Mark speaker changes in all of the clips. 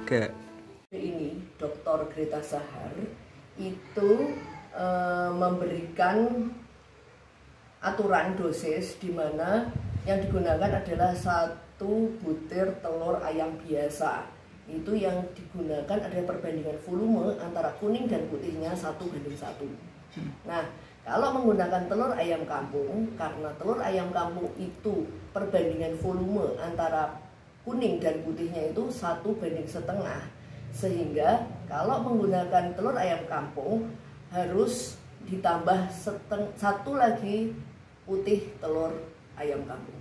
Speaker 1: Ke
Speaker 2: ini Dr. Greta Sahar itu memberikan aturan dosis di mana yang digunakan adalah 1 butir telur ayam biasa. Itu yang digunakan adalah perbandingan volume antara kuning dan putihnya 1:1. Nah, kalau menggunakan telur ayam kampung, karena telur ayam kampung itu perbandingan volume antara kuning dan putihnya itu 1:1,5, sehingga kalau menggunakan telur ayam kampung harus ditambah 1 lagi putih telur ayam kampung.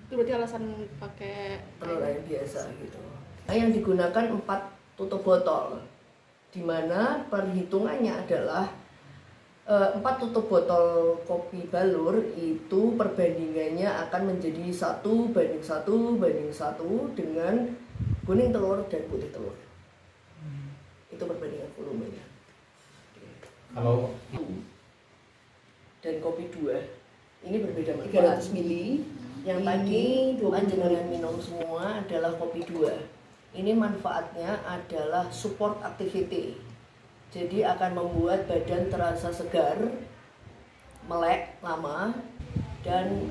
Speaker 3: Itu berarti alasan pakai
Speaker 2: telur ayam biasa gitu. Nah, yang digunakan 4 tutup botol, dimana perhitungannya adalah 4 tutup botol kopi balur itu perbandingannya akan menjadi 1:1 dengan kuning telur dan putih telur. Itu perbandingan volumenya.
Speaker 4: Kalau
Speaker 2: dan kopi 2 ini berbeda, 300 ml. Yang tadi panjenengan minum semua adalah kopi 2. Ini manfaatnya adalah support activity. Jadi akan membuat badan terasa segar, melek lama, dan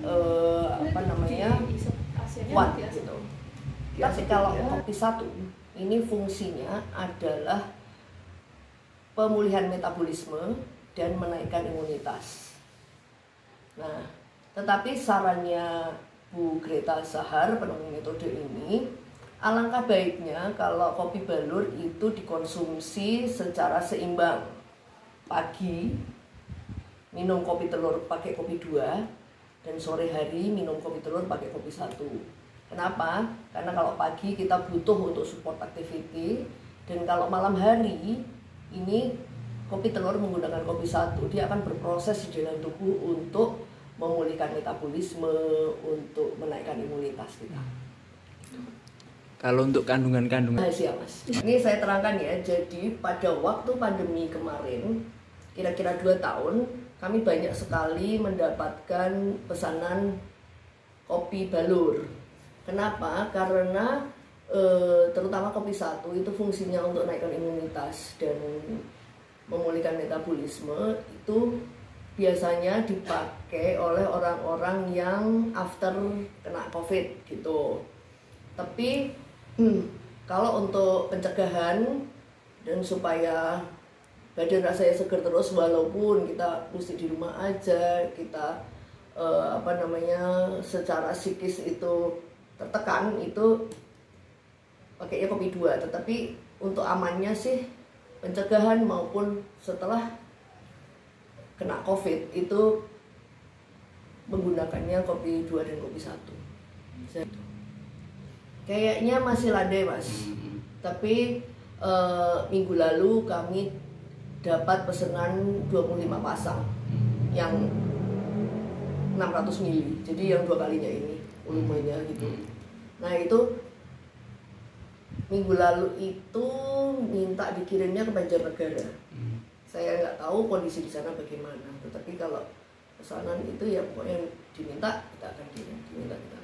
Speaker 2: kuat gitu. Tapi kalau kopi 1 ini fungsinya adalah pemulihan metabolisme dan menaikkan imunitas. Nah, tetapi sarannya Bu Greta Sahar, penemu metode ini, alangkah baiknya kalau kopi balur itu dikonsumsi secara seimbang. Pagi minum kopi telur pakai kopi 2, dan sore hari minum kopi telur pakai kopi 1. Kenapa? Karena kalau pagi kita butuh untuk support activity, dan kalau malam hari ini kopi telur menggunakan kopi 1, dia akan berproses di dalam tubuh untuk memulihkan metabolisme, untuk menaikkan imunitas kita.
Speaker 1: kalau untuk kandungan-kandungan
Speaker 2: Siap, Mas. Ini saya terangkan ya. Jadi pada waktu pandemi kemarin, kira-kira 2 tahun, kami banyak sekali mendapatkan pesanan kopi balur. Kenapa? Karena terutama kopi 1 itu fungsinya untuk naikkan imunitas dan memulihkan metabolisme. Itu biasanya dipakai oleh orang-orang yang after kena COVID gitu. Tapi kalau untuk pencegahan dan supaya badan rasanya segar terus walaupun kita mesti di rumah aja, kita secara psikis itu tertekan, itu pakainya kopi 2. Tetapi untuk amannya sih pencegahan maupun setelah kena COVID itu menggunakannya kopi 2 dan kopi 1. Kayaknya masih landai, Mas. Tapi minggu lalu kami dapat pesanan 25 pasang yang 600 ml. Jadi yang 2 kalinya ini volumenya gitu. Nah, itu minggu lalu itu minta dikirimnya ke Banjarnegara. Saya nggak tahu kondisi di sana bagaimana, tetapi kalau pesanan itu ya pokoknya diminta kita akan kirim, diminta kita.